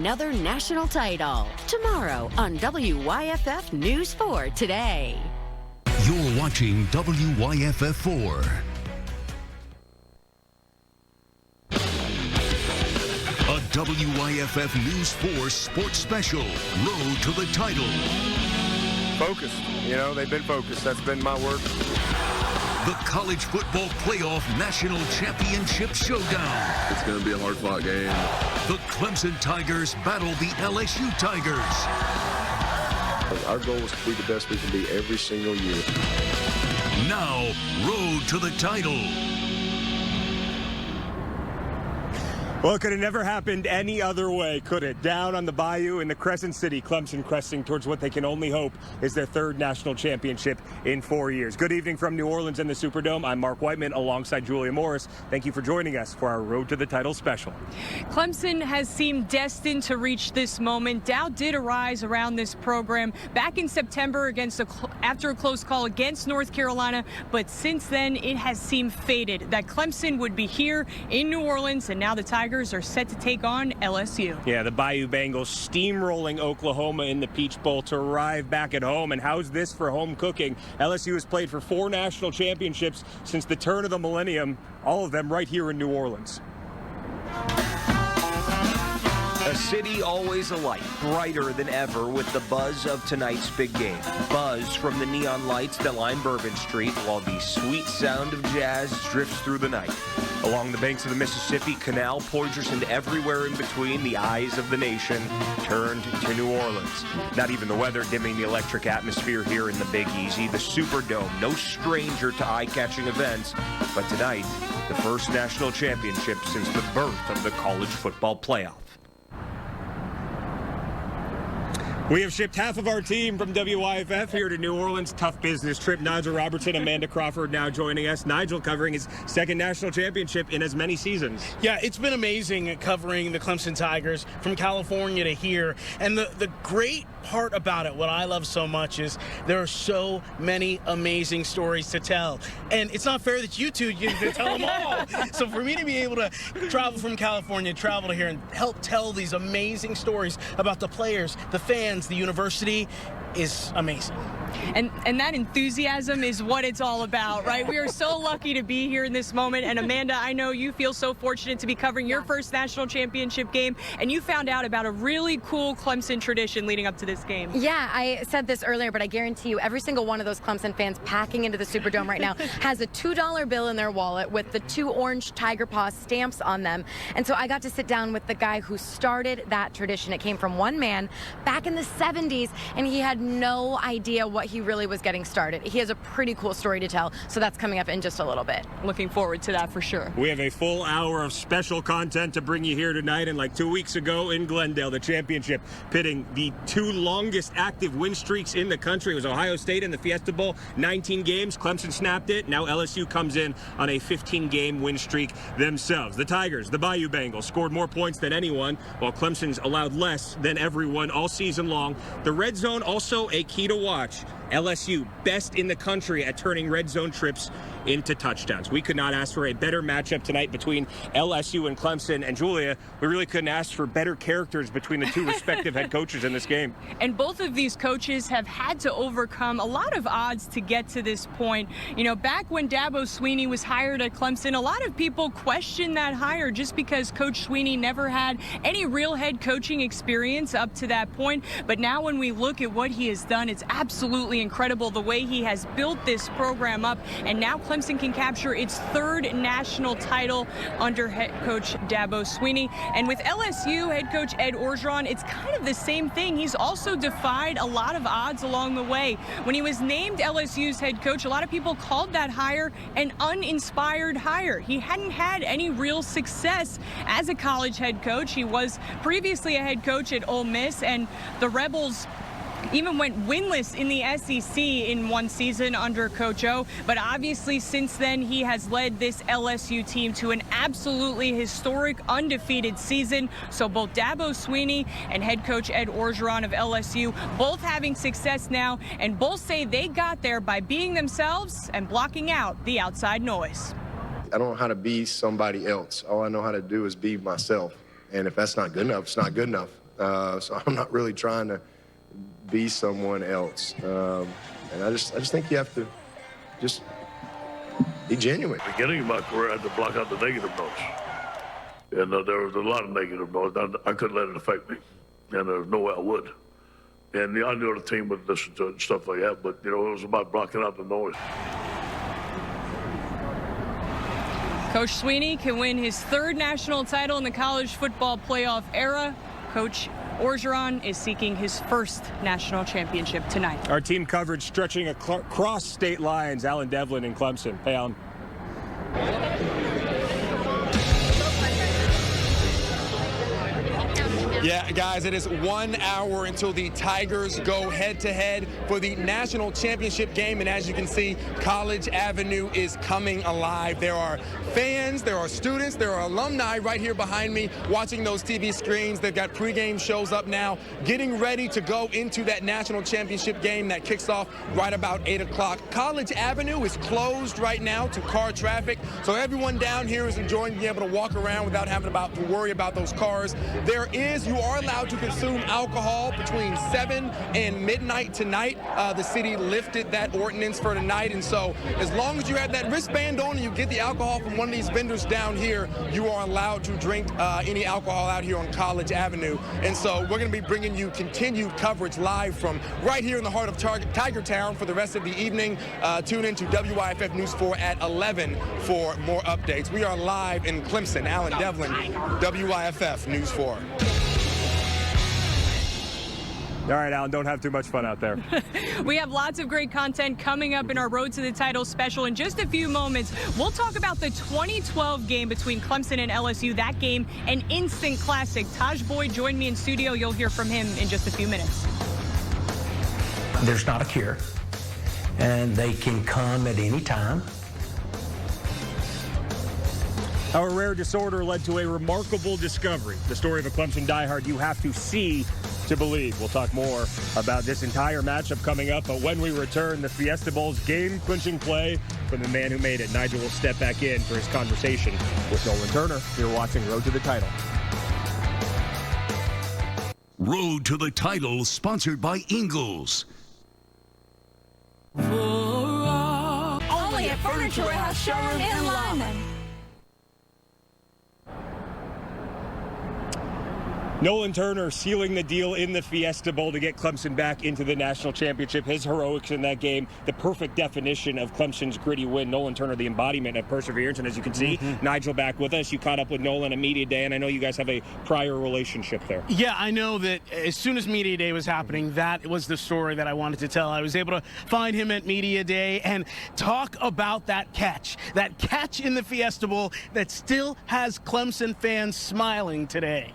Another national title tomorrow on WYFF News 4 Today. You're watching WYFF 4. A WYFF News 4 sports special, Road to the Title. Focused. You know, they've been focused. That's been my word. The College Football Playoff National Championship Showdown. It's going to be a hard-fought game. The Clemson Tigers battle the LSU Tigers. Our goal is to be the best we can be every single year. Now, Road to the Title. Well, it could have never happened any other way, could it? Down on the bayou in the Crescent City, Clemson cresting towards what they can only hope is their third national championship in 4 years. Good evening from New Orleans and the Superdome. I'm Mark Whiteman alongside Julia Morris. Thank you for joining us for our Road to the Title special. Clemson has seemed destined to reach this moment. Doubt did arise around this program back in September after a close call against North Carolina, but since then it has seemed fated that Clemson would be here in New Orleans, and now the Tigers are set to take on LSU. Yeah, the Bayou Bengals steamrolling Oklahoma in the Peach Bowl to arrive back at home. And how's this for home cooking? LSU has played for 4 national championships since the turn of the millennium, all of them right here in New Orleans. A city always alight, brighter than ever with the buzz of tonight's big game. Buzz from the neon lights that line Bourbon Street while the sweet sound of jazz drifts through the night. Along the banks of the Mississippi Canal, Poitras and everywhere in between, the eyes of the nation turned to New Orleans. Not even the weather dimming the electric atmosphere here in the Big Easy. The Superdome, no stranger to eye-catching events, but tonight, the first national championship since the birth of the college football playoff. We have shipped half of our team from WYFF here to New Orleans. Tough business trip. Nigel Robertson, Amanda Crawford now joining us. Nigel covering his second national championship in as many seasons. Yeah, it's been amazing covering the Clemson Tigers from California to here. And the great part about it, what I love so much, is there are so many amazing stories to tell. And it's not fair that you two get to tell them all. So for me to be able to travel from California, travel to here, and help tell these amazing stories about the players, the fans, the university, is amazing. And that enthusiasm is what it's all about, right? We are so lucky to be here in this moment. And Amanda, I know you feel so fortunate to be covering your first national championship game, and you found out about a really cool Clemson tradition leading up to this game. Yeah, I said this earlier, but I guarantee you every single one of those Clemson fans packing into the Superdome right now has a $2 bill in their wallet with the 2 orange tiger paw stamps on them. And so I got to sit down with the guy who started that tradition. It came from one man back in the 70s, and he had no idea what he really was getting started. He has a pretty cool story to tell, so that's coming up in just a little bit. Looking forward to that for sure. We have a full hour of special content to bring you here tonight, and like 2 weeks ago in Glendale, the championship pitting the 2 longest active win streaks in the country. It was Ohio State in the Fiesta Bowl, 19 games. Clemson snapped it. Now LSU comes in on a 15-game win streak themselves. The Tigers, the Bayou Bengals, scored more points than anyone, while Clemson's allowed less than everyone all season long. The red zone also a key to watch. LSU, best in the country at turning red zone trips into touchdowns. We could not ask for a better matchup tonight between LSU and Clemson. And Julia, we really couldn't ask for better characters between the 2 respective head coaches in this game. And both of these coaches have had to overcome a lot of odds to get to this point. You know, back when Dabo Swinney was hired at Clemson, a lot of people questioned that hire just because Coach Swinney never had any real head coaching experience up to that point. But now when we look at what he has done, it's absolutely incredible the way he has built this program up. And now Clemson can capture its 3rd national title under head coach Dabo Swinney. And with LSU head coach Ed Orgeron, it's kind of the same thing. He's also defied a lot of odds along the way. When he was named LSU's head coach, a lot of people called that hire an uninspired hire. He hadn't had any real success as a college head coach. He was previously a head coach at Ole Miss, and the Rebels even went winless in the SEC in one season under Coach O. But obviously since then, he has led this LSU team to an absolutely historic undefeated season. So both Dabo Swinney and head coach Ed Orgeron of LSU both having success now, and both say they got there by being themselves and blocking out the outside noise. I don't know how to be somebody else. All I know how to do is be myself. And if that's not good enough, it's not good enough. So I'm not really trying to be someone else. And I just think you have to just be genuine. At the beginning of my career, I had to block out the negative notes. And there was a lot of negative notes. I couldn't let it affect me. And there was no way I would. And I knew the team would listen to it and stuff like that, but, it was about blocking out the noise. Coach Sweeney can win his 3rd national title in the college football playoff era. Coach Orgeron is seeking his 1st national championship tonight. Our team coverage stretching across state lines. Alan Devlin in Clemson. Hey, Alan. Yeah, guys, it is 1 hour until the Tigers go head-to-head for the national championship game. And as you can see, College Avenue is coming alive. There are fans, there are students, there are alumni right here behind me watching those TV screens. They've got pregame shows up now, getting ready to go into that national championship game that kicks off right about 8 o'clock. College Avenue is closed right now to car traffic, so everyone down here is enjoying being able to walk around without having to worry about those cars. You are allowed to consume alcohol between 7 and midnight tonight. The city lifted that ordinance for tonight, and so as long as you have that wristband on and you get the alcohol from one of these vendors down here, you are allowed to drink any alcohol out here on College Avenue. And so we're going to be bringing you continued coverage live from right here in the heart of Tiger Town for the rest of the evening. Tune in to WYFF News 4 at 11 for more updates. We are live in Clemson. Alan Devlin, WYFF News 4. All right, Alan, don't have too much fun out there. We have lots of great content coming up in our Road to the Title special. In just a few moments, we'll talk about the 2012 game between Clemson and LSU. That game, an instant classic. Taj Boyd joined me in studio. You'll hear from him in just a few minutes. There's not a cure, and they can come at any time. Our rare disorder led to a remarkable discovery. The story of a Clemson diehard you have to see to believe. We'll talk more about this entire matchup coming up, but when we return, the Fiesta Bowl's game-clinching play from the man who made it. Nigel will step back in for his conversation with Nolan Turner. You're watching Road to the Title. Road to the Title, sponsored by Ingles. Only at Furniture Warehouse Showroom in Lyman. Nolan Turner sealing the deal in the Fiesta Bowl to get Clemson back into the national championship. His heroics in that game, the perfect definition of Clemson's gritty win. Nolan Turner, the embodiment of perseverance. And as you can see, Nigel back with us. You caught up with Nolan at Media Day, and I know you guys have a prior relationship there. Yeah, I know that as soon as Media Day was happening, that was the story that I wanted to tell. I was able to find him at Media Day and talk about that catch in the Fiesta Bowl that still has Clemson fans smiling today.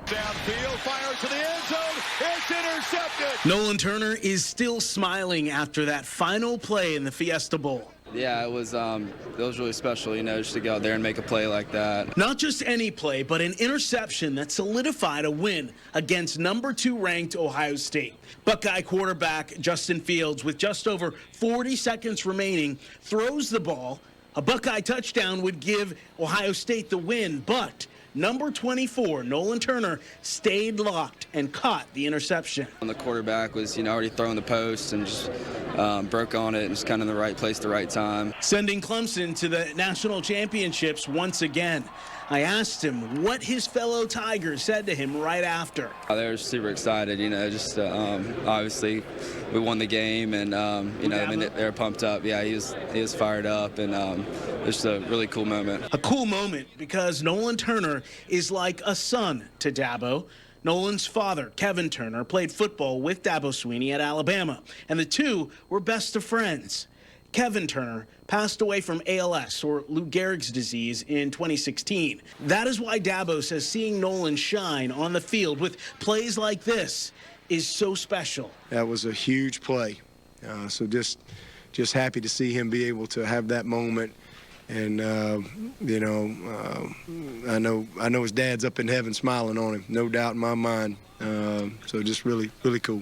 Downfield, fires to the end zone. It's intercepted. Nolan Turner is still smiling after that final play in the Fiesta Bowl. Yeah, it was really special, just to go out there and make a play like that. Not just any play, but an interception that solidified a win against number 2 ranked Ohio State. Buckeye quarterback Justin Fields, with just over 40 seconds remaining, throws the ball. A Buckeye touchdown would give Ohio State the win, but number 24, Nolan Turner, stayed locked and caught the interception. The quarterback was, already throwing the post and just broke on it and just kind of in the right place, the right time. Sending Clemson to the national championships once again. I asked him what his fellow Tigers said to him right after. They were super excited, just obviously we won the game, and they were pumped up. Yeah, he was fired up, and it was a really cool moment. A cool moment because Nolan Turner is like a son to Dabo. Nolan's father, Kevin Turner, played football with Dabo Sweeney at Alabama, and the two were best of friends. Kevin Turner passed away from ALS, or Lou Gehrig's disease, in 2016. That is why Dabo says seeing Nolan shine on the field with plays like this is so special. That was a huge play. So just happy to see him be able to have that moment. And, I know his dad's up in heaven smiling on him, no doubt in my mind. So just really, really cool.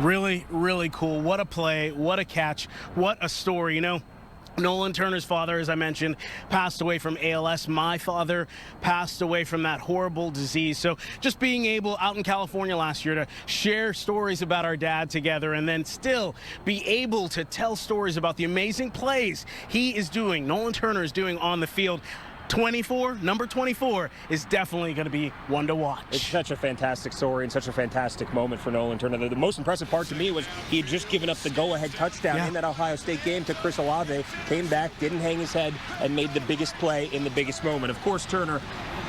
Really, really cool. What a play, what a catch, what a story. Nolan Turner's father, as I mentioned, passed away from ALS. My father passed away from that horrible disease. So just being able out in California last year to share stories about our dad together and then still be able to tell stories about the amazing plays he is doing, Nolan Turner is doing on the field. Number 24 is definitely going to be one to watch. It's such a fantastic story and such a fantastic moment for Nolan Turner. The most impressive part to me was he had just given up the go-ahead touchdown in that Ohio State game to Chris Olave, came back, didn't hang his head, and made the biggest play in the biggest moment. Of course, Turner,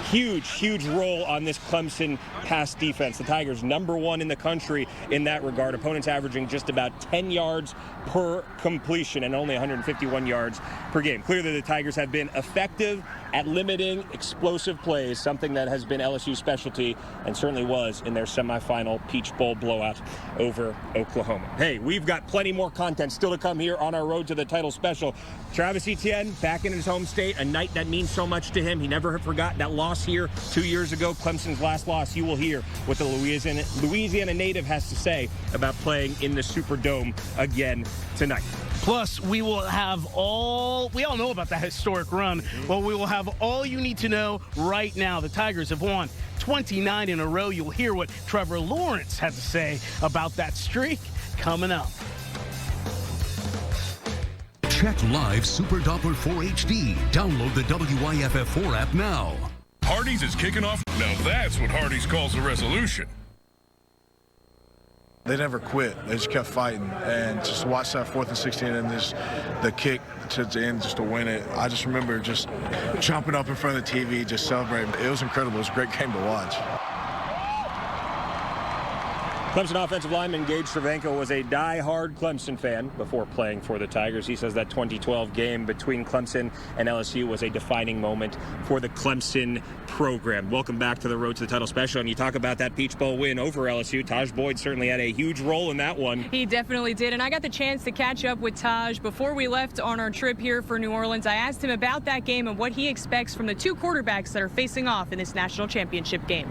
huge role on this Clemson pass defense. The Tigers #1 in the country in that regard. Opponents averaging just about 10 yards per completion and only 151 yards per game. Clearly, the Tigers have been effective at limiting explosive plays, something that has been LSU's specialty and certainly was in their semifinal Peach Bowl blowout over Oklahoma. Hey, we've got plenty more content still to come here on our road to the title special. Travis Etienne back in his home state, a night that means so much to him. He never forgot that loss here 2 years ago, Clemson's last loss. You will hear what the Louisiana native has to say about playing in the Superdome again tonight. Plus, we all know about that historic run, but we will have all you need to know right now. The Tigers have won 29 in a row. You'll hear what Trevor Lawrence had to say about that streak coming up. Check live Super Doppler 4 HD. Download the WYFF 4 app now. Hardee's is kicking off. Now that's what Hardee's calls a resolution. They never quit. They just kept fighting. And just to watch that 4th and 16 and the kick to the end just to win it, I just remember just jumping up in front of the TV, just celebrating. It was incredible. It was a great game to watch. Clemson offensive lineman Gage Cervenka was a die-hard Clemson fan before playing for the Tigers. He says that 2012 game between Clemson and LSU was a defining moment for the Clemson program. Welcome back to the Road to the Title Special. And you talk about that Peach Bowl win over LSU. Taj Boyd certainly had a huge role in that one. He definitely did. And I got the chance to catch up with Taj before we left on our trip here for New Orleans. I asked him about that game and what he expects from the two quarterbacks that are facing off in this national championship game.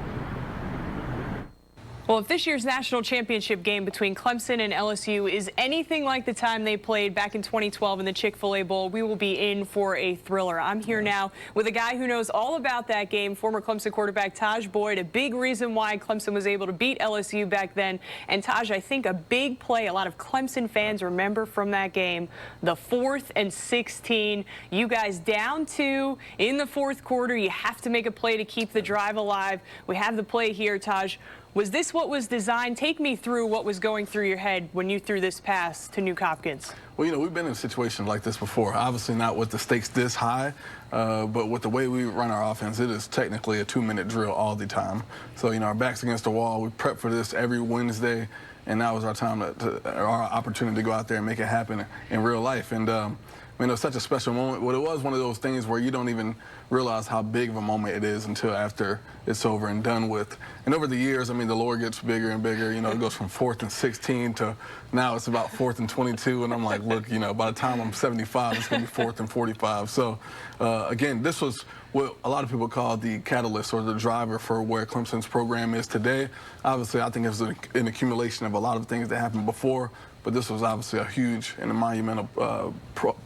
Well, if this year's national championship game between Clemson and LSU is anything like the time they played back in 2012 in the Chick-fil-A Bowl, we will be in for a thriller. I'm here now with a guy who knows all about that game, former Clemson quarterback Taj Boyd, a big reason why Clemson was able to beat LSU back then. And Taj, I think a big play a lot of Clemson fans remember from that game, the 4th and 16. You guys down 2 in the 4th quarter. You have to make a play to keep the drive alive. We have the play here, Taj. Was this what was designed? Take me through what was going through your head when you threw this pass to Nuke Hopkins. Well, you know, we've been in situations like this before. Obviously not with the stakes this high, but with the way we run our offense, it is technically a 2-minute drill all the time. So, you know, our back's against the wall. We prep for this every Wednesday, and now is our time, our opportunity to go out there and make it happen in real life. And, I mean, it was such a special moment. Well, it was one of those things where you don't even realize how big of a moment it is until after it's over and done with. And over the years, I mean, the lore gets bigger and bigger. You know, it goes from 4th and 16 to now it's about 4th and 22. And I'm like, look, you know, by the time I'm 75, it's going to be 4th and 45. So, again, this was what a lot of people call the catalyst or the driver for where Clemson's program is today. Obviously, I think it was an accumulation of a lot of things that happened before, but this was obviously a huge and a monumental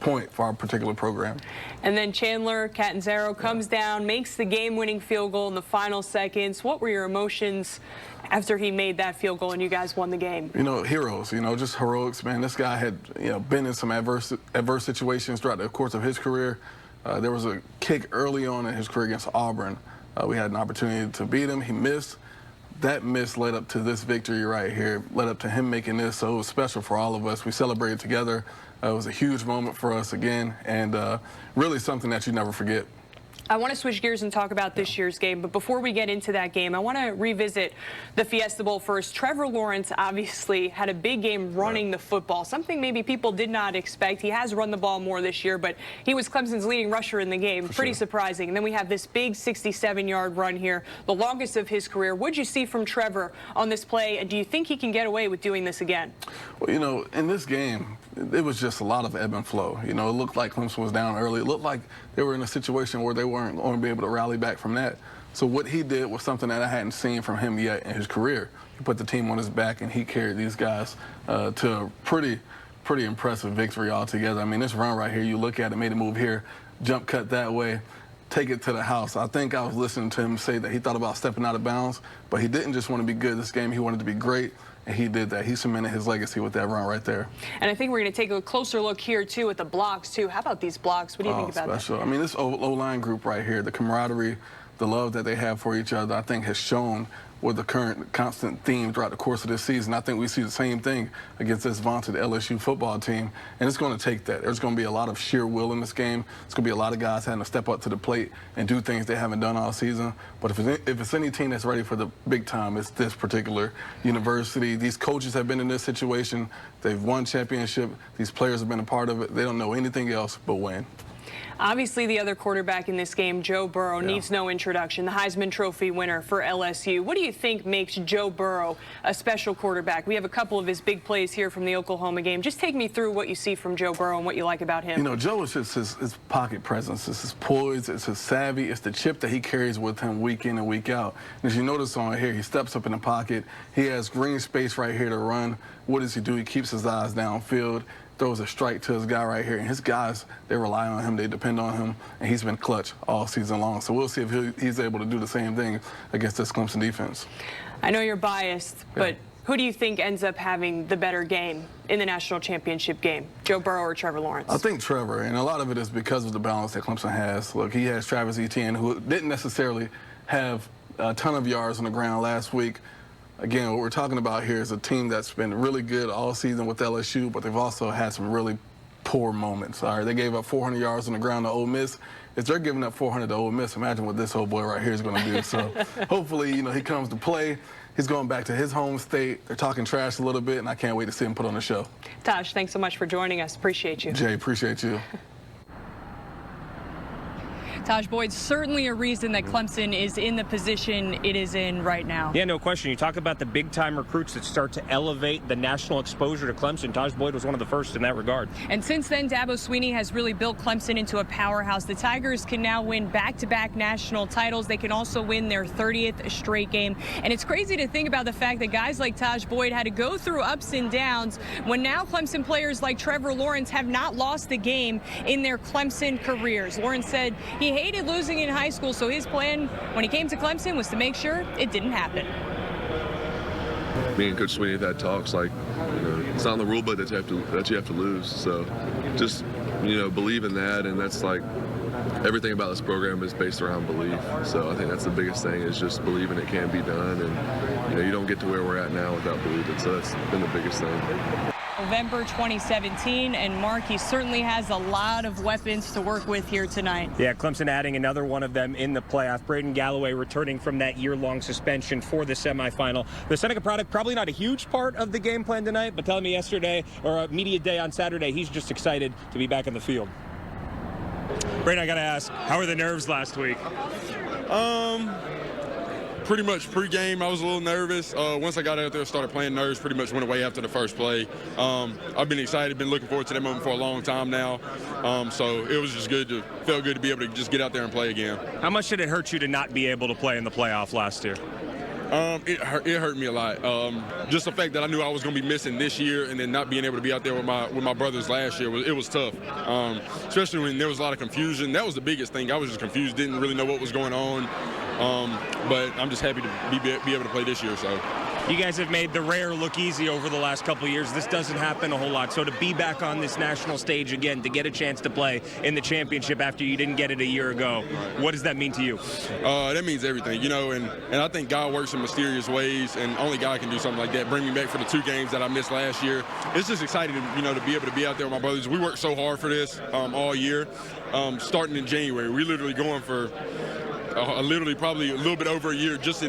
point for our particular program. And then Chandler Catanzaro comes down, makes the game-winning field goal in the final seconds. What were your emotions after he made that field goal and you guys won the game? You know, heroes, you know, just heroics, man. This guy had, you know, been in some adverse situations throughout the course of his career. There was a kick early on in his career against Auburn. We had an opportunity to beat him. He missed. That miss led up to this victory right here, led up to him making this, so it was special for all of us. We celebrated together. It was a huge moment for us again, and really something that you never forget. I want to switch gears and talk about this year's game, but before we get into that game, I want to revisit the Fiesta Bowl first. Trevor Lawrence obviously had a big game running the football, something maybe people did not expect. He has run the ball more this year, but he was Clemson's leading rusher in the game. Pretty surprising. And then we have this big 67-yard run here, the longest of his career. What did you see from Trevor on this play, and do you think he can get away with doing this again? Well, you know, in this game, it was just a lot of ebb and flow. You know, it looked like Clemson was down early. It looked like they were in a situation where they weren't going to be able to rally back from that. So what he did was something that I hadn't seen from him yet in his career. He put the team on his back, and he carried these guys to a pretty pretty impressive victory altogether. I mean, this run right here, you look at it, made a move here, jump cut that way, take it to the house. I think I was listening to him say that he thought about stepping out of bounds, but he didn't just want to be good this game. He wanted to be great, and he did that. He cemented his legacy with that run right there. And I think we're going to take a closer look here, too, at the blocks, too. How about these blocks? What do you think about special. that? I mean, this O-line group right here, the camaraderie, the love that they have for each other, I think has shown with the current constant theme throughout the course of this season. I think we see the same thing against this vaunted LSU football team, and it's going to take that. There's going to be a lot of sheer will in this game. It's going to be a lot of guys having to step up to the plate and do things they haven't done all season. But if it's any team that's ready for the big time, it's this particular university. These coaches have been in this situation. They've won championship. These players have been a part of it. They don't know anything else but win. Obviously, the other quarterback in this game, Joe Burrow, needs no introduction, the Heisman Trophy winner for LSU. What do you think makes Joe Burrow a special quarterback? We have a couple of his big plays here from the Oklahoma game. Just take me through what you see from Joe Burrow and what you like about him. You know, Joe is just his pocket presence. It's his poise. It's his savvy. It's the chip that he carries with him week in and week out. And as you notice on here, he steps up in the pocket. He has green space right here to run. What does he do? He keeps his eyes downfield, throws a strike to his guy right here, and his guys, they rely on him, they depend on him, and he's been clutch all season long. So we'll see if he's able to do the same thing against this Clemson defense. I know you're biased, but who do you think ends up having the better game in the national championship game, Joe Burrow or Trevor Lawrence? I think Trevor, and a lot of it is because of the balance that Clemson has. Look, he has Travis Etienne, who didn't necessarily have a ton of yards on the ground last week. Again, what we're talking about here is a team that's been really good all season with LSU, but they've also had some really poor moments. All right, they gave up 400 yards on the ground to Ole Miss. If they're giving up 400 to Ole Miss, imagine what this old boy right here is going to do. So hopefully, you know, he comes to play. He's going back to his home state. They're talking trash a little bit, and I can't wait to see him put on the show. Tosh, thanks so much for joining us. Appreciate you. Jay, appreciate you. Taj Boyd, certainly a reason that Clemson is in the position it is in right now. Yeah, no question. You talk about the big-time recruits that start to elevate the national exposure to Clemson. Taj Boyd was one of the first in that regard. And since then, Dabo Swinney has really built Clemson into a powerhouse. The Tigers can now win back-to-back national titles. They can also win their 30th straight game. And it's crazy to think about the fact that guys like Taj Boyd had to go through ups and downs when now Clemson players like Trevor Lawrence have not lost a game in their Clemson careers. Lawrence said he hated losing in high school, so his plan when he came to Clemson was to make sure it didn't happen. Me and Coach Swinney had talks like, you know, it's not in the rule book that you have to lose. So just, you know, believe in that, and that's like everything about this program is based around belief. So I think that's the biggest thing, is just believing it can be done, and you know, you don't get to where we're at now without believing. So that's been the biggest thing. November 2017, and Mark, he certainly has a lot of weapons to work with here tonight. Yeah, Clemson adding another one of them in the playoff. Braden Galloway returning from that year-long suspension for the semifinal. The Seneca product, probably not a huge part of the game plan tonight, but telling me yesterday, or media day on Saturday, he's just excited to be back in the field. Braden, I got to ask, how were the nerves last week? Pretty much pre-game, I was a little nervous. Once I got out there and started playing, nerves pretty much went away after the first play. I've been excited, been looking forward to that moment for a long time now. So it was just felt good to be able to just get out there and play again. How much did it hurt you to not be able to play in the playoff last year? It hurt me a lot. Just the fact that I knew I was going to be missing this year, and then not being able to be out there with my brothers last year, it was tough. Especially when there was a lot of confusion. That was the biggest thing. I was just confused, didn't really know what was going on. But I'm just happy to be able to play this year. So. You guys have made the rare look easy over the last couple of years. This doesn't happen a whole lot. So to be back on this national stage again, to get a chance to play in the championship after you didn't get it a year ago, what does that mean to you? That means everything, you know, and I think God works in mysterious ways, and only God can do something like that, bring me back for the 2 games that I missed last year. It's just exciting, to be able to be out there with my brothers. We worked so hard for this all year, starting in January. We're literally going for literally probably a little bit over a year just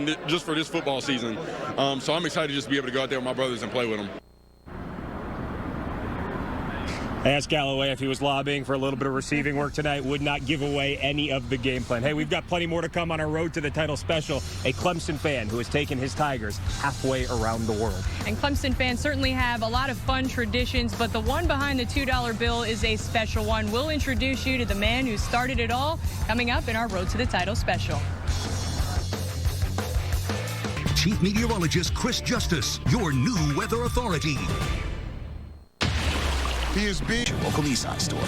for this football season. So I'm excited just to be able to go out there with my brothers and play with them. I asked Galloway if he was lobbying for a little bit of receiving work tonight, would not give away any of the game plan. Hey, we've got plenty more to come on our road to the title special. A Clemson fan who has taken his Tigers halfway around the world. And Clemson fans certainly have a lot of fun traditions, but the one behind the $2 bill is a special one. We'll introduce you to the man who started it all, coming up in our road to the title special. Chief Meteorologist Chris Justice, your new weather authority. He is big. Your local Nissan store.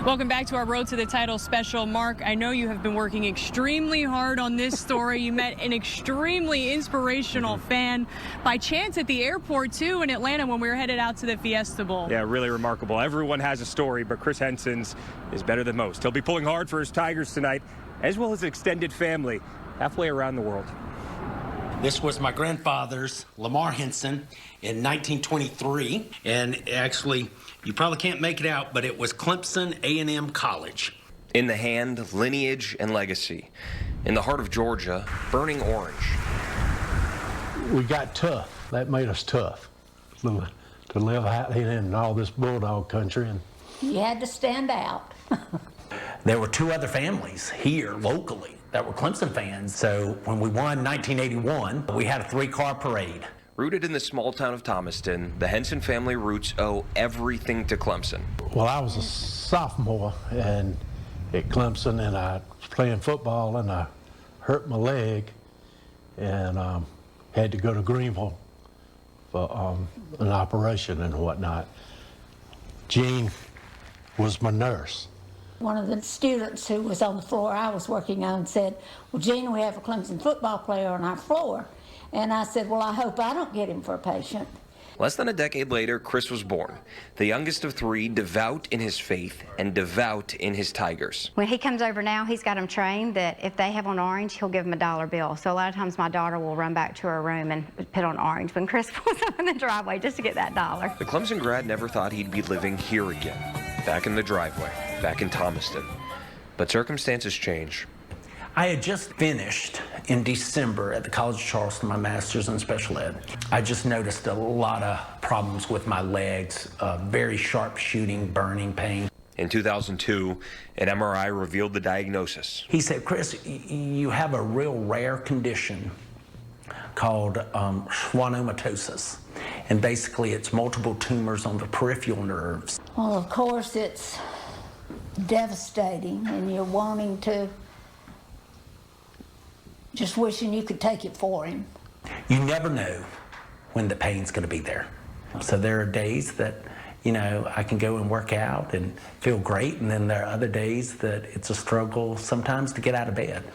Welcome back to our Road to the Title special. Mark, I know you have been working extremely hard on this story. You met an extremely inspirational fan by chance at the airport, too, in Atlanta when we were headed out to the Fiesta Bowl. Yeah, really remarkable. Everyone has a story, but Chris Henson's is better than most. He'll be pulling hard for his Tigers tonight, as well as extended family halfway around the world. This was my grandfather's, Lamar Henson, in 1923. And actually, you probably can't make it out, but it was Clemson A&M College. In the hand, lineage and legacy. In the heart of Georgia, burning orange. We got tough. That made us tough to live out in all this bulldog country. And You had to stand out. There were two other families here locally that were Clemson fans. So when we won 1981, we had a 3-car parade. Rooted in the small town of Thomaston, the Henson family roots owe everything to Clemson. well, I was a sophomore at Clemson, and I was playing football, and I hurt my leg, and had to go to Greenville for an operation and whatnot. Jean was my nurse. One of the students who was on the floor I was working on said, well, Gene, we have a Clemson football player on our floor. And I said, well, I hope I don't get him for a patient. Less than a decade later, Chris was born, the youngest of three, devout in his faith and devout in his Tigers. When he comes over now, he's got them trained that if they have on orange, he'll give them a $1 bill. So a lot of times my daughter will run back to her room and put on orange when Chris pulls up in the driveway just to get that $1. The Clemson grad never thought he'd be living here again, back in the driveway, back in Thomaston. But circumstances change. I had just finished in December at the College of Charleston my master's in special ed. I just noticed a lot of problems with my legs, very sharp shooting, burning pain. In 2002, an MRI revealed the diagnosis. He said, Chris, you have a real rare condition called schwannomatosis. And basically it's multiple tumors on the peripheral nerves. Well, of course, it's devastating, and you're wanting to, just wishing you could take it for him. You never know when the pain's going to be there. So there are days that, you know, I can go and work out and feel great, and then there are other days that it's a struggle sometimes to get out of bed.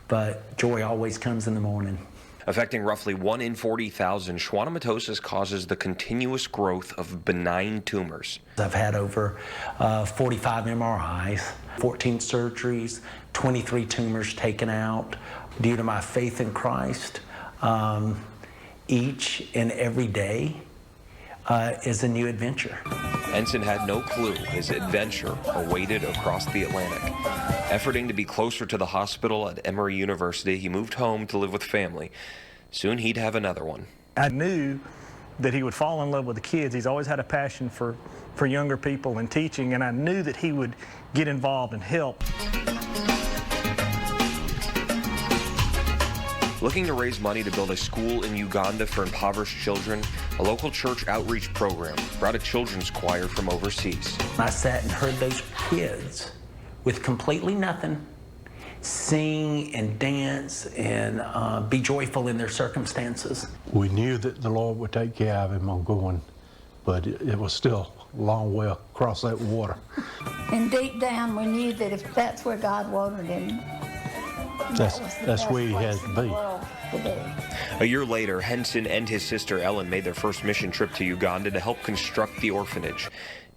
But joy always comes in the morning. Affecting roughly 1 in 40,000, schwannomatosis causes the continuous growth of benign tumors. I've had over 45 MRIs, 14 surgeries, 23 tumors taken out. Due to my faith in Christ, each and every day is a new adventure. Henson had no clue his adventure awaited across the Atlantic. Efforting to be closer to the hospital at Emory University, he moved home to live with family. Soon he'd have another one. I knew that he would fall in love with the kids. He's always had a passion for younger people and teaching, and I knew that he would get involved and help. Looking to raise money to build a school in Uganda for impoverished children, a local church outreach program brought a children's choir from overseas. I sat and heard those kids with completely nothing sing and dance and be joyful in their circumstances. We knew that the Lord would take care of him on going, but it was still a long way across that water. And deep down, we knew that if that's where God wanted him, that's where he has to be. A year later, Henson and his sister Ellen made their first mission trip to Uganda to help construct the orphanage.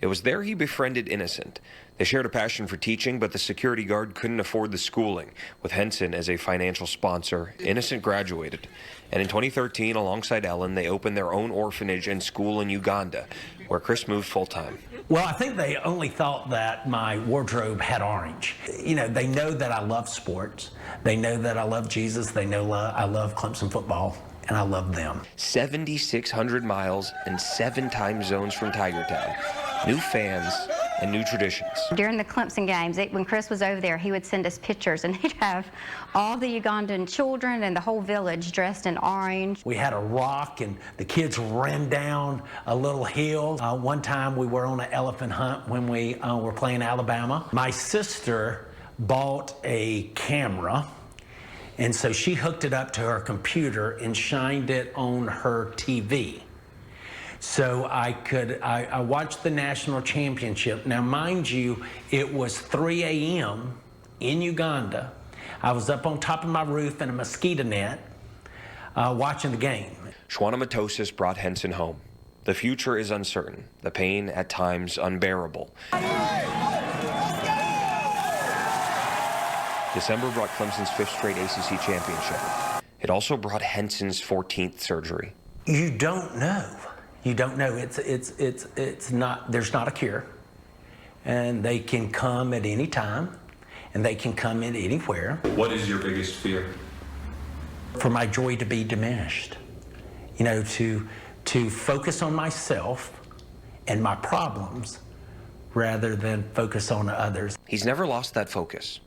It was there he befriended Innocent. They shared a passion for teaching, but the security guard couldn't afford the schooling. With Henson as a financial sponsor, Innocent graduated. And in 2013, alongside Ellen, they opened their own orphanage and school in Uganda, where Chris moved full-time. Well, I think they only thought that my wardrobe had orange. You know, they know that I love sports. They know that I love Jesus. They know I love Clemson football, and I love them. 7,600 miles and 7 time zones from Tiger Town. New fans and new traditions. During the Clemson games, when Chris was over there, he would send us pictures, and he'd have all the Ugandan children and the whole village dressed in orange. We had a rock, and the kids ran down a little hill. One time we were on an elephant hunt when we were playing Alabama. My sister bought a camera, And so she hooked it up to her computer and shined it on her TV. So I watched the national championship. Now, mind you, it was 3 a.m. in Uganda. I was up on top of my roof in a mosquito net watching the game. Schwannomatosis brought Henson home. The future is uncertain, the pain at times unbearable. December brought Clemson's 5th straight ACC championship. It also brought Henson's 14th surgery. You don't know. You don't know. It's not. There's not a cure, and they can come at any time, and they can come in anywhere. What is your biggest fear? For my joy to be diminished. You know, to focus on myself and my problems rather than focus on others. He's never lost that focus.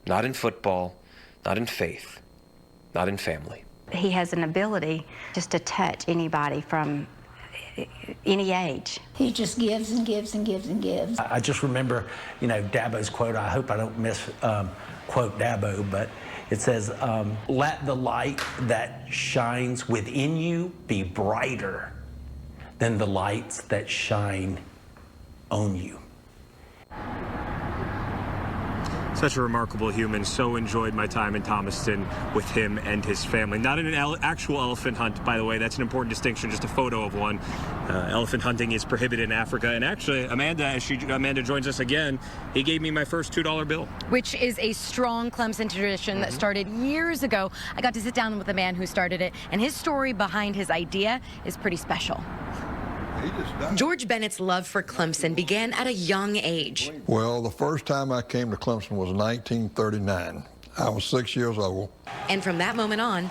Not in football, not in faith, not in family. He has an ability just to touch anybody from any age. He just gives and gives and gives and gives. I just remember, you know, Dabo's quote. I hope I don't misquote Dabo, but it says, let the light that shines within you be brighter than the lights that shine on you. Such a remarkable human. So enjoyed my time in Thomaston with him and his family. Not in an actual elephant hunt, by the way. That's an important distinction, just a photo of one. Elephant hunting is prohibited in Africa. And actually, Amanda joins us again, he gave me my first $2 bill. Which is a strong Clemson tradition that started years ago. I got to sit down with the man who started it, and his story behind his idea is pretty special. George Bennett's love for Clemson began at a young age. Well, the first time I came to Clemson was 1939. I was 6 years old. And from that moment on,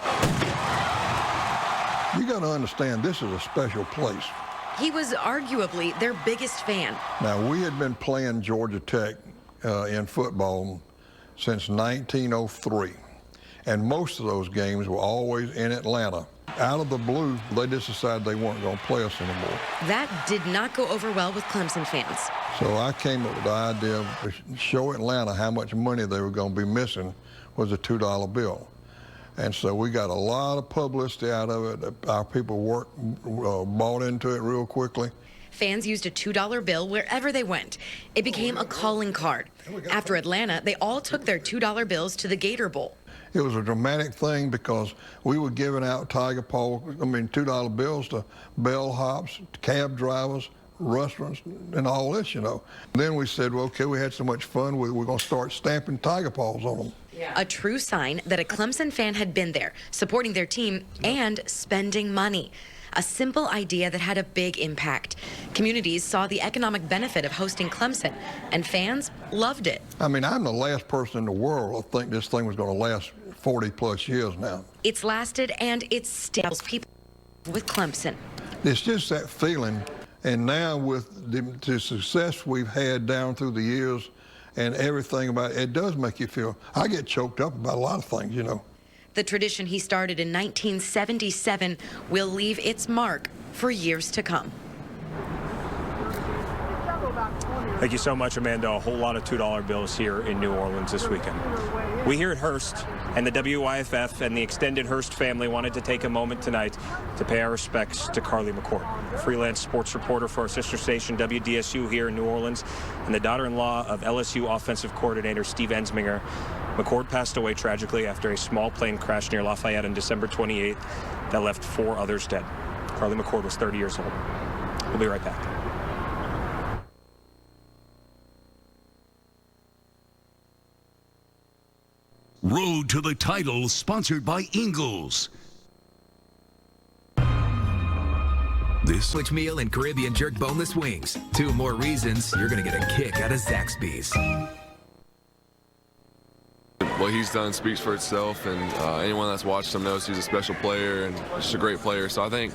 you got to understand, this is a special place. he was arguably their biggest fan. Now, we had been playing Georgia Tech in football since 1903, and most of those games were always in Atlanta. Out of the blue, they just decided they weren't going to play us anymore. That did not go over well with Clemson fans. So I came up with the idea of to show Atlanta how much money they were going to be missing was a $2 bill. And so we got a lot of publicity out of it. Our people bought into it real quickly. Fans used a $2 bill wherever they went. It became a calling card. After Atlanta, they all took their $2 bills to the Gator Bowl. It was a dramatic thing because we were giving out $2 bills to bellhops, cab drivers, restaurants, and all this, you know. Then we said, well, okay, we had so much fun, we're going to start stamping tiger paws on them. A true sign that a Clemson fan had been there, supporting their team and spending money. A simple idea that had a big impact. Communities saw the economic benefit of hosting Clemson, and fans loved it. I mean, I'm the last person in the world to think this thing was going to last 40-plus years now. It's lasted, and it still people with Clemson. It's just that feeling, and now with the success we've had down through the years and everything about it, it does make you feel, I get choked up about a lot of things, you know. The tradition he started in 1977 will leave its mark for years to come. Thank you so much, Amanda. A whole lot of $2 bills here in New Orleans this weekend. We here at Hearst and the WYFF and the extended Hearst family wanted to take a moment tonight to pay our respects to Carly McCord, freelance sports reporter for our sister station WDSU here in New Orleans, and the daughter-in-law of LSU offensive coordinator Steve Ensminger. McCord passed away tragically after a small plane crashed near Lafayette on December 28th that left 4 others dead. Carly McCord was 30 years old. We'll be right back. Road to the Title, sponsored by Ingles. This sandwich meal and Caribbean jerk boneless wings. 2 more reasons you're going to get a kick out of Zaxby's. What he's done speaks for itself, and anyone that's watched him knows he's a special player and just a great player. So I think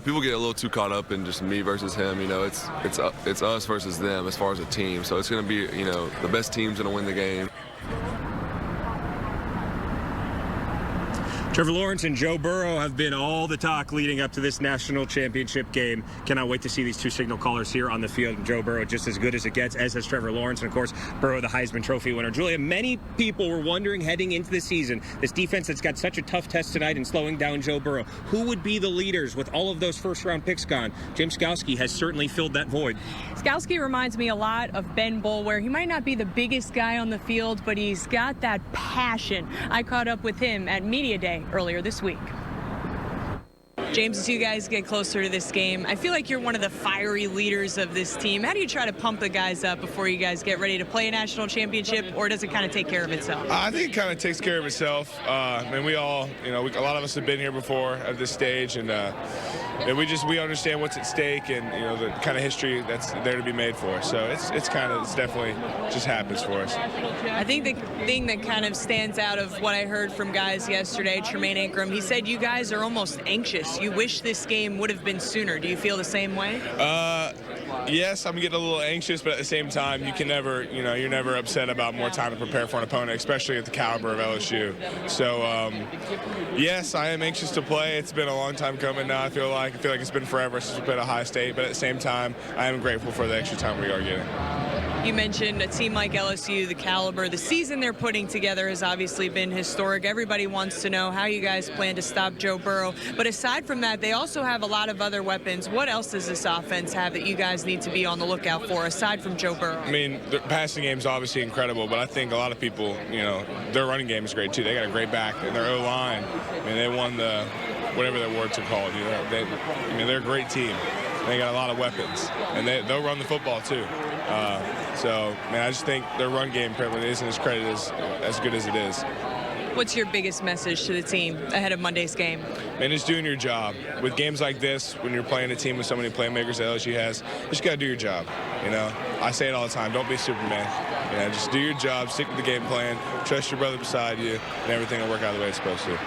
people get a little too caught up in just me versus him. You know, it's us versus them as far as a team. So it's going to be, you know, the best team's going to win the game. Trevor Lawrence and Joe Burrow have been all the talk leading up to this national championship game. Cannot wait to see these two signal callers here on the field. And Joe Burrow just as good as it gets, as has Trevor Lawrence. And, of course, Burrow, the Heisman Trophy winner. Julia, many people were wondering heading into the season, this defense that's got such a tough test tonight in slowing down Joe Burrow, who would be the leaders with all of those first-round picks gone? James Skalski has certainly filled that void. Skalski reminds me a lot of Ben Boulware. He might not be the biggest guy on the field, but he's got that passion. I caught up with him at Media Day earlier this week. James, as you guys get closer to this game, I feel like you're one of the fiery leaders of this team. How do you try to pump the guys up before you guys get ready to play a national championship, or does it kind of take care of itself? I think it kind of takes care of itself. We all, a lot of us have been here before at this stage, and we understand what's at stake and the kind of history that's there to be made for us. So it's definitely just happens for us. I think the thing that kind of stands out of what I heard from guys yesterday, Tremaine Ingram, he said you guys are almost anxious. You wish this game would have been sooner. Do you feel the same way? Yes, I'm getting a little anxious, but at the same time, you can never, you're never upset about more time to prepare for an opponent, especially at the caliber of LSU. So, yes, I am anxious to play. It's been a long time coming now. I feel like it's been forever since we've played at Ohio State, but at the same time, I am grateful for the extra time we are getting. You mentioned a team like LSU, the caliber. The season they're putting together has obviously been historic. Everybody wants to know how you guys plan to stop Joe Burrow. But aside from that, they also have a lot of other weapons. What else does this offense have that you guys need to be on the lookout for, aside from Joe Burrow? The passing game is obviously incredible, but I think a lot of people, their running game is great, too. They got a great back, and their O-line, they won the whatever their awards are called. They're a great team. They got a lot of weapons, and they'll run the football, too. I just think their run game probably isn't as credited as good as it is. What's your biggest message to the team ahead of Monday's game? Just doing your job. With games like this, when you're playing a team with so many playmakers that LSU has, you just got to do your job. I say it all the time, don't be Superman. Just do your job, stick with the game plan, trust your brother beside you, and everything will work out the way it's supposed to.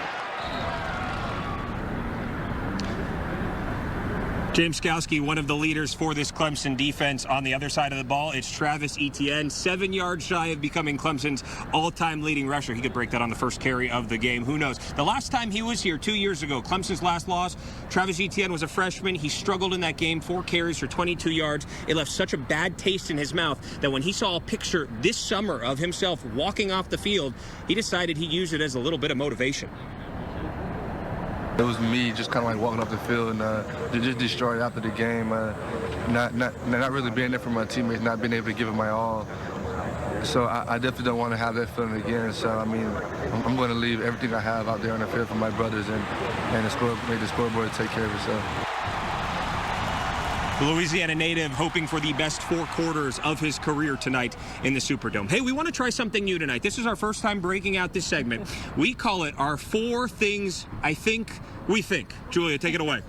James Skalski, one of the leaders for this Clemson defense. On the other side of the ball, it's Travis Etienne, 7 yards shy of becoming Clemson's all-time leading rusher. He could break that on the first carry of the game. Who knows? The last time he was here 2 years ago, Clemson's last loss, Travis Etienne was a freshman. He struggled in that game, 4 carries for 22 yards. It left such a bad taste in his mouth that when he saw a picture this summer of himself walking off the field, he decided he'd use it as a little bit of motivation. It was me just kind of like walking off the field and just destroyed after the game. Not really being there for my teammates, not being able to give it my all. So I definitely don't want to have that feeling again. So, I'm going to leave everything I have out there on the field for my brothers and make the scoreboard take care of itself. The Louisiana native hoping for the best 4 quarters of his career tonight in the Superdome. Hey, we want to try something new tonight. This is our first time breaking out this segment. We call it our 4 things I think we think. Julia, take it away.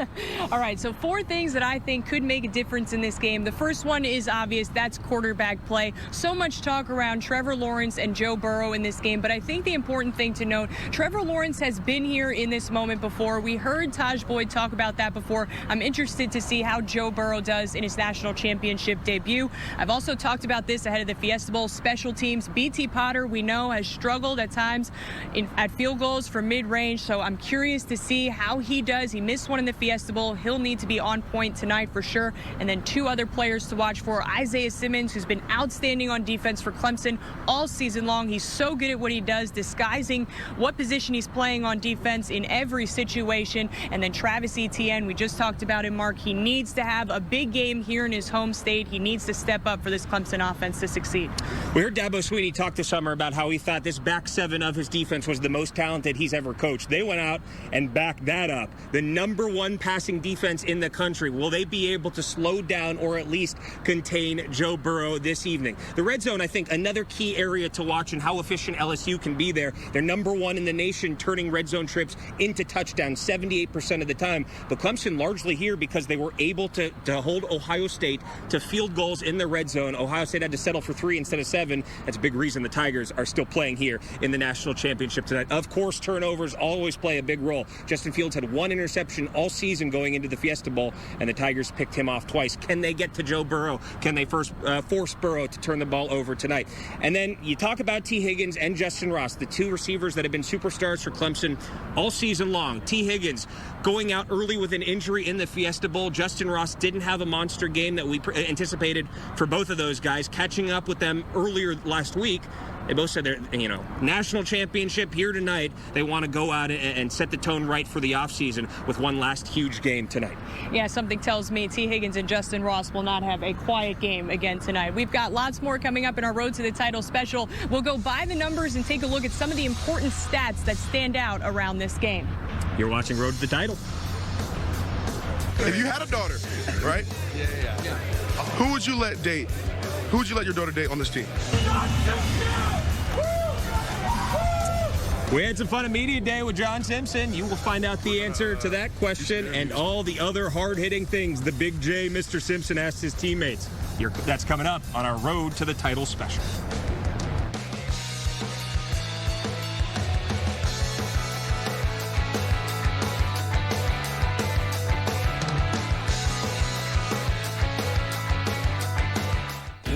All right, so 4 things that I think could make a difference in this game. The first one is obvious. That's quarterback play. So much talk around Trevor Lawrence and Joe Burrow in this game, but I think the important thing to note, Trevor Lawrence has been here in this moment before. We heard Taj Boyd talk about that before. I'm interested to see how Joe Burrow does in his national championship debut. I've also talked about this ahead of the Fiesta Bowl. Special teams. B.T. Potter, we know, has struggled at times at field goals from mid-range, so I'm curious to see how he does. He missed one in the Fiesta Bowl. He'll need to be on point tonight for sure. And then 2 other players to watch for. Isaiah Simmons, who's been outstanding on defense for Clemson all season long. He's so good at what he does, disguising what position he's playing on defense in every situation. And then Travis Etienne, we just talked about him, Mark. He needs to have a big game here in his home state. He needs to step up for this Clemson offense to succeed. We heard Dabo Swinney talk this summer about how he thought this back 7 of his defense was the most talented he's ever coached. They went out and backed that up. The #1 passing defense in the country. Will they be able to slow down or at least contain Joe Burrow this evening? The red zone, I think, another key area to watch and how efficient LSU can be there. They're #1 in the nation turning red zone trips into touchdowns 78% of the time. But Clemson largely here because they were able to hold Ohio State to field goals in the red zone. Ohio State had to settle for 3 instead of 7. That's a big reason the Tigers are still playing here in the national championship tonight. Of course, turnovers always play a big role. Justin Fields Fields had 1 interception all season going into the Fiesta Bowl, and the Tigers picked him off twice. Can they get to Joe Burrow? Can they force Burrow to turn the ball over tonight? And then you talk about T. Higgins and Justin Ross, the 2 receivers that have been superstars for Clemson all season long. T. Higgins going out early with an injury in the Fiesta Bowl. Justin Ross didn't have a monster game that we anticipated for both of those guys. Catching up with them earlier last week, they both said they're, national championship here tonight. They want to go out and set the tone right for the offseason with one last huge game tonight. Yeah, something tells me T. Higgins and Justin Ross will not have a quiet game again tonight. We've got lots more coming up in our Road to the Title special. We'll go by the numbers and take a look at some of the important stats that stand out around this game. You're watching Road to the Title. If you had a daughter, right? Yeah. Who would you let date? Who would you let your daughter date on this team? We had some fun at Media Day with John Simpson. You will find out the answer to that question and all the other hard-hitting things the Big J, Mr. Simpson, asked his teammates. That's coming up on our Road to the Title special.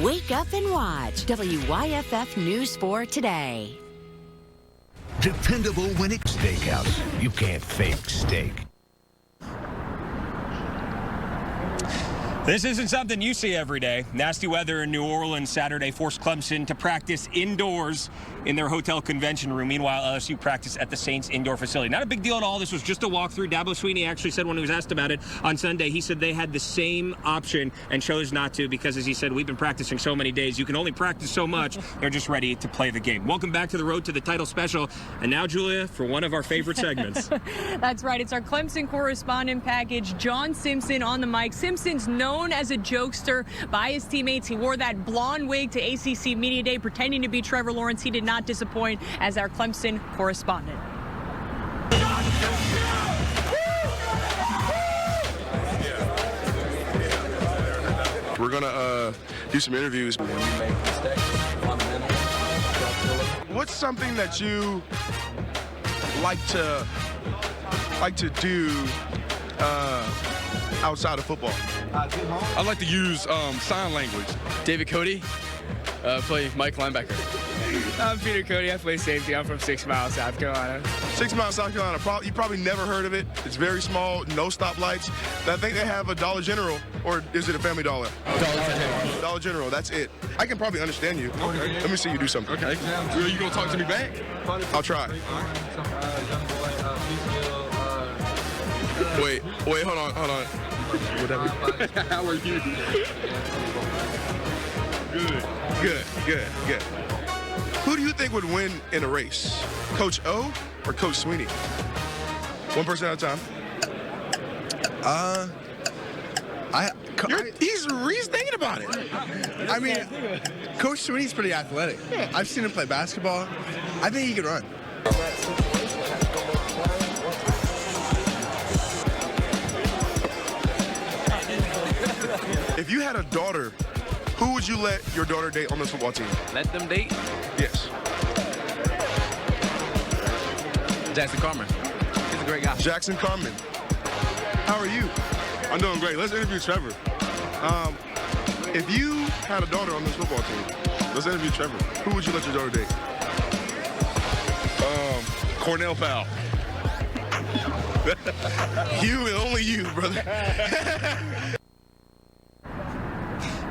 Wake up and watch WYFF News 4 today. Dependable when it's steakhouse. You can't fake steak. This isn't something you see every day. Nasty weather in New Orleans Saturday forced Clemson to practice indoors in their hotel convention room. Meanwhile, LSU practiced at the Saints indoor facility. Not a big deal at all. This was just a walkthrough. Dabo Swinney actually said when he was asked about it on Sunday, he said they had the same option and chose not to because, as he said, we've been practicing so many days. You can only practice so much. They're just ready to play the game. Welcome back to the Road to the Title special. And now, Julia, for one of our favorite segments. That's right. It's our Clemson correspondent package. John Simpson on the mic. Simpson's known as a jokester by his teammates. He wore that blonde wig to ACC Media Day pretending to be Trevor Lawrence. He did not disappoint as our Clemson correspondent. We're going to do some interviews. What's something that you like to do outside of football? I like to use sign language. David Cody, play Mike linebacker. I'm Peter Cody. I play safety. I'm from 6 Mile, South Carolina. 6 Mile, South Carolina. You probably never heard of it. It's very small, no stoplights. I think they have a Dollar General, or is it a Family Dollar? Dollar General, that's it. I can probably understand you. Okay. Let me see you do something. Okay. Are you going to talk to me back? I'll try. Wait, hold on. Whatever. How are you? Good. Who do you think would win in a race? Coach O or Coach Swinney? One person at a time. He's thinking about it. I mean, Coach Swinney's pretty athletic. Yeah. I've seen him play basketball. I think he can run. If you had a daughter, who would you let your daughter date on this football team? Let them date? Yes. Jackson Carmen. He's a great guy. Jackson Carmen. How are you? I'm doing great. Let's interview Trevor. If you had a daughter on this football team, let's interview Trevor. Who would you let your daughter date? Cornell Powell. You and only you, brother.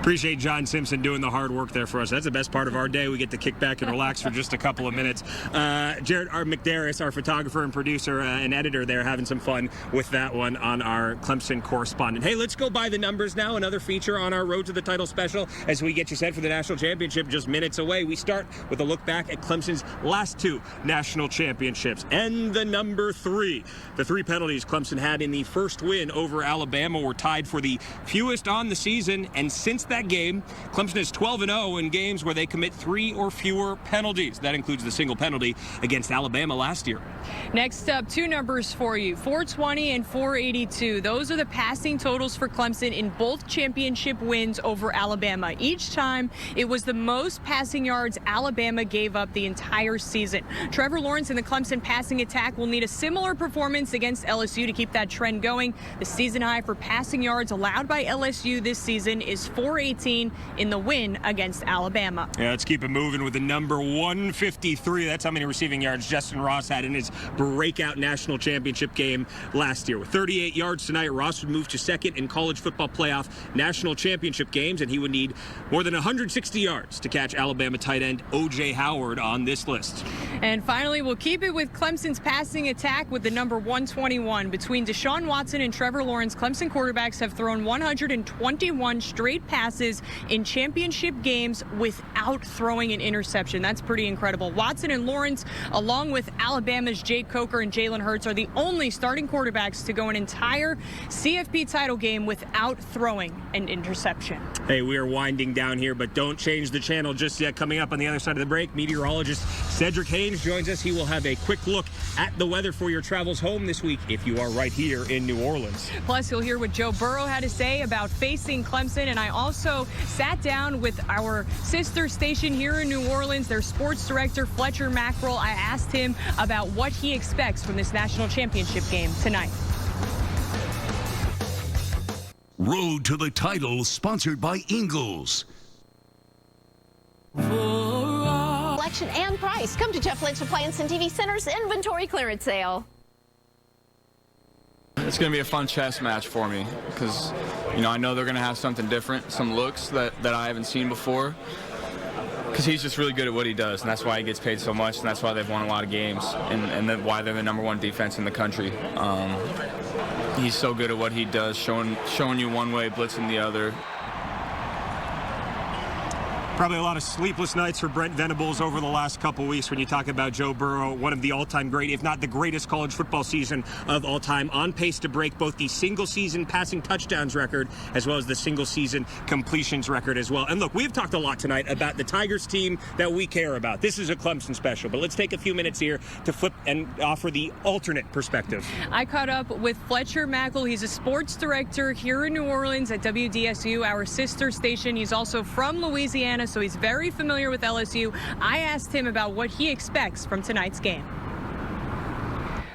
Appreciate John Simpson doing the hard work there for us. That's the best part of our day. We get to kick back and relax for just a couple of minutes. Jared McDarris, our photographer and producer and editor there, having some fun with that one on our Clemson correspondent. Hey, let's go by the numbers now. Another feature on our Road to the Title special as we get you set for the national championship just minutes away. We start with a look back at Clemson's last 2 national championships. And the number 3. The 3 penalties Clemson had in the first win over Alabama were tied for the fewest on the season. And since that that game, Clemson is 12-0 in games where they commit 3 or fewer penalties. That includes the single penalty against Alabama last year. Next up, 2 numbers for you, 420 and 482. Those are the passing totals for Clemson in both championship wins over Alabama. Each time, it was the most passing yards Alabama gave up the entire season. Trevor Lawrence and the Clemson passing attack will need a similar performance against LSU to keep that trend going. The season high for passing yards allowed by LSU this season is 418 in the win against Alabama. Yeah, let's keep it moving with the number 153. That's how many receiving yards Justin Ross had in his breakout national championship game last year. With 38 yards tonight, Ross would move to second in college football playoff national championship games, and he would need more than 160 yards to catch Alabama tight end O.J. Howard on this list. And finally, we'll keep it with Clemson's passing attack with the number 121. Between Deshaun Watson and Trevor Lawrence, Clemson quarterbacks have thrown 121 straight passes in championship games without throwing an interception. That's pretty incredible. Watson and Lawrence, along with Alabama's Jake Coker and Jalen Hurts, are the only starting quarterbacks to go an entire CFP title game without throwing an interception. Hey, we are winding down here, but don't change the channel just yet. Coming up on the other side of the break, meteorologist Cedric Haynes joins us. He will have a quick look at the weather for your travels home this week if you are right here in New Orleans. Plus, you'll hear what Joe Burrow had to say about facing Clemson. And I also sat down with our sister station here in New Orleans, their sports director, Fletcher Mackerel. I asked him about what he expects from this national championship game tonight. Road to the Title, sponsored by Ingles. Selection and price. Come to Jeff Lynch Appliance and TV Center's inventory clearance sale. It's going to be a fun chess match for me because, I know they're going to have something different, some looks that I haven't seen before. Because he's just really good at what he does, and that's why he gets paid so much, and that's why they've won a lot of games, and why they're the #1 defense in the country. He's so good at what he does, showing you one way, blitzing the other. Probably a lot of sleepless nights for Brent Venables over the last couple weeks when you talk about Joe Burrow, one of the all-time great, if not the greatest college football season of all time, on pace to break both the single-season passing touchdowns record as well as the single-season completions record as well. And look, we've talked a lot tonight about the Tigers team that we care about. This is a Clemson special, but let's take a few minutes here to flip and offer the alternate perspective. I caught up with Fletcher Mackerel. He's a sports director here in New Orleans at WDSU, our sister station. He's also from Louisiana, so he's very familiar with LSU. I asked him about what he expects from tonight's game.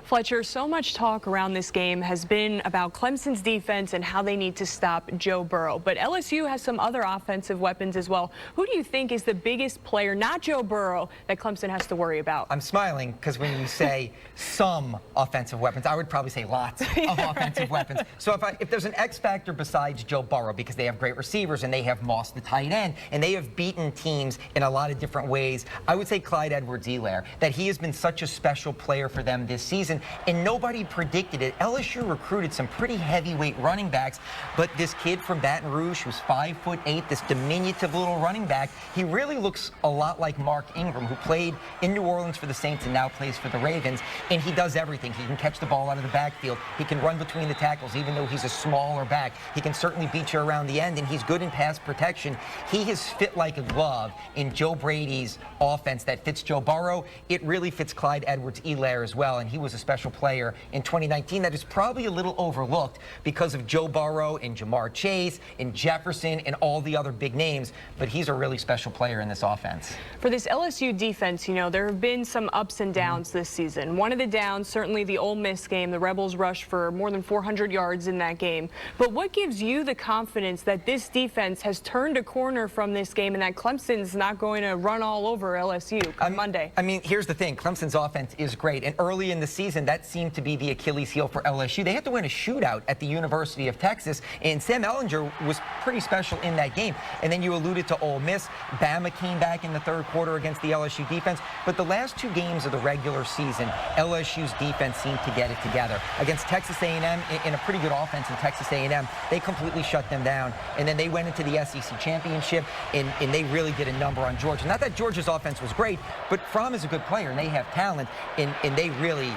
Fletcher, so much talk around this game has been about Clemson's defense and how they need to stop Joe Burrow. But LSU has some other offensive weapons as well. Who do you think is the biggest player, not Joe Burrow, that Clemson has to worry about? I'm smiling because when you say some offensive weapons, I would probably say lots of offensive weapons. So if there's an X factor besides Joe Burrow, because they have great receivers and they have Moss the tight end, and they have beaten teams in a lot of different ways, I would say Clyde Edwards-Helaire, that he has been such a special player for them this season. And nobody predicted it. LSU recruited some pretty heavyweight running backs, but this kid from Baton Rouge who's 5'8", this diminutive little running back, he really looks a lot like Mark Ingram, who played in New Orleans for the Saints and now plays for the Ravens, and he does everything. He can catch the ball out of the backfield. He can run between the tackles, even though he's a smaller back. He can certainly beat you around the end, and he's good in pass protection. He has fit like a glove in Joe Brady's offense that fits Joe Burrow. It really fits Clyde Edwards-Helaire as well, and he was a special player in 2019 that is probably a little overlooked because of Joe Burrow and Jamar Chase and Jefferson and all the other big names, but he's a really special player in this offense. For this LSU defense, there have been some ups and downs this season. One of the downs, certainly the Ole Miss game. The Rebels rushed for more than 400 yards in that game. But what gives you the confidence that this defense has turned a corner from this game and that Clemson's not going to run all over LSU come Monday? I mean, here's the thing. Clemson's offense is great, and early in the season, that seemed to be the Achilles heel for LSU. They had to win a shootout at the University of Texas, and Sam Ehlinger was pretty special in that game. And then you alluded to Ole Miss. Bama came back in the third quarter against the LSU defense. But the last 2 games of the regular season, LSU's defense seemed to get it together. Against Texas A&M, in a pretty good offense in Texas A&M, they completely shut them down. And then they went into the SEC championship, and they really did a number on Georgia. Not that Georgia's offense was great, but Fromm is a good player, and they have talent, and they really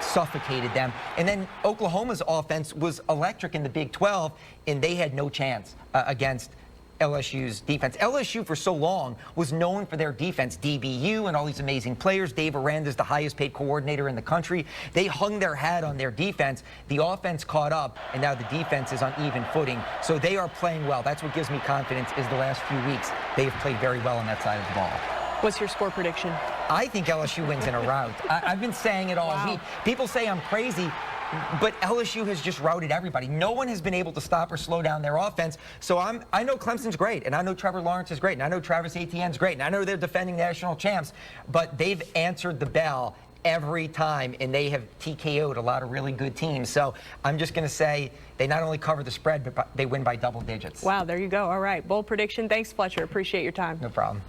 suffocated them. And then Oklahoma's offense was electric in the Big 12, and they had no chance against LSU's defense. LSU for so long was known for their defense, DBU and all these amazing players. Dave Aranda's the highest paid coordinator in the country. They hung their hat on their defense. The offense caught up, and now the defense is on even footing. So they are playing well. That's what gives me confidence is the last few weeks they have played very well on that side of the ball. What's your score prediction? I think LSU wins in a rout. I've been saying it all week. People say I'm crazy, but LSU has just routed everybody. No one has been able to stop or slow down their offense. So I know Clemson's great, and I know Trevor Lawrence is great, and I know Travis Etienne's great, and I know they're defending national champs, but they've answered the bell every time, and they have TKO'd a lot of really good teams. So I'm just going to say they not only cover the spread, but they win by double digits. Wow, there you go. All right, bold prediction. Thanks, Fletcher. Appreciate your time. No problem.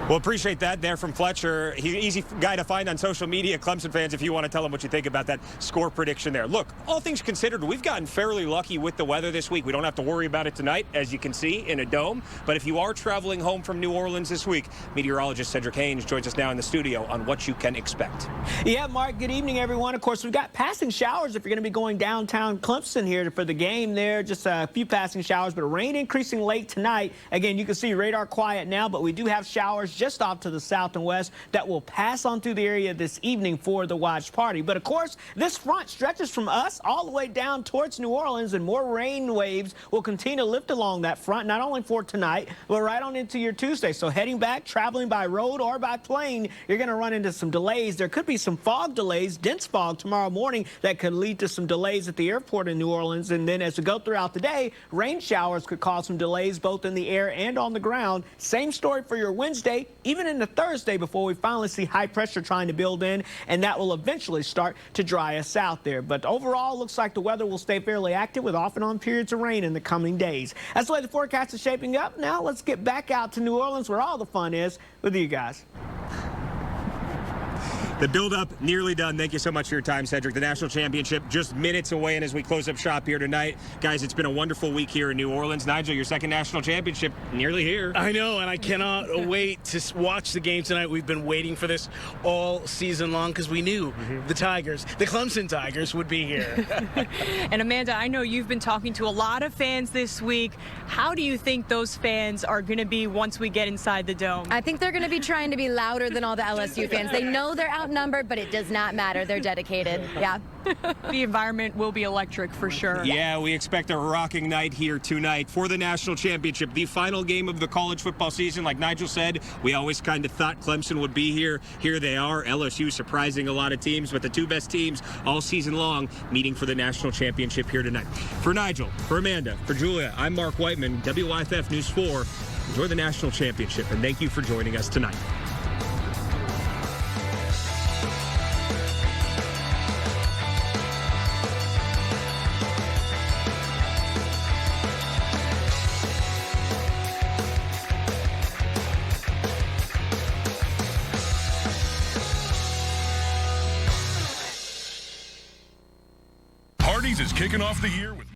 Well, appreciate that there from Fletcher. He's an easy guy to find on social media, Clemson fans, if you want to tell him what you think about that score prediction there. Look, all things considered, we've gotten fairly lucky with the weather this week. We don't have to worry about it tonight, as you can see, in a dome. But if you are traveling home from New Orleans this week, meteorologist Cedric Haynes joins us now in the studio on what you can expect. Yeah, Mark, good evening, everyone. Of course, we've got passing showers if you're going to be going downtown Clemson here for the game there. Just a few passing showers, but rain increasing late tonight. Again, you can see radar quiet now, but we do have showers just off to the south and west that will pass on through the area this evening for the watch party. But of course, this front stretches from us all the way down towards New Orleans, and more rain waves will continue to lift along that front, not only for tonight, but right on into your Tuesday. So heading back, traveling by road or by plane, you're going to run into some delays. There could be some fog delays, dense fog tomorrow morning that could lead to some delays at the airport in New Orleans. And then as we go throughout the day, rain showers could cause some delays both in the air and on the ground. Same story for your Wednesday, even into Thursday before we finally see high pressure trying to build in, and that will eventually start to dry us out there. But overall, looks like the weather will stay fairly active with off and on periods of rain in the coming days. That's the way the forecast is shaping up. Now let's get back out to New Orleans where all the fun is with you guys. The build-up nearly done. Thank you so much for your time, Cedric. The national championship just minutes away, and as we close up shop here tonight, guys, it's been a wonderful week here in New Orleans. Nigel, your second national championship nearly here. I know, and I cannot wait to watch the game tonight. We've been waiting for this all season long because we knew the Tigers, the Clemson Tigers, would be here. And Amanda, I know you've been talking to a lot of fans this week. How do you think those fans are going to be once we get inside the dome? I think they're going to be trying to be louder than all the LSU fans. They know they're outnumbered, but it does not matter. They're dedicated. Yeah. The environment will be electric for sure. Yeah, we expect a rocking night here tonight for the national championship, the final game of the college football season. Like Nigel said, we always kind of thought Clemson would be here. Here they are. LSU surprising a lot of teams, but the two best teams all season long meeting for the national championship here tonight. For Nigel, for Amanda, for Julia, I'm Mark Whiteman, WYFF News 4. Enjoy the national championship, and thank you for joining us tonight. Hardee's is kicking off the year with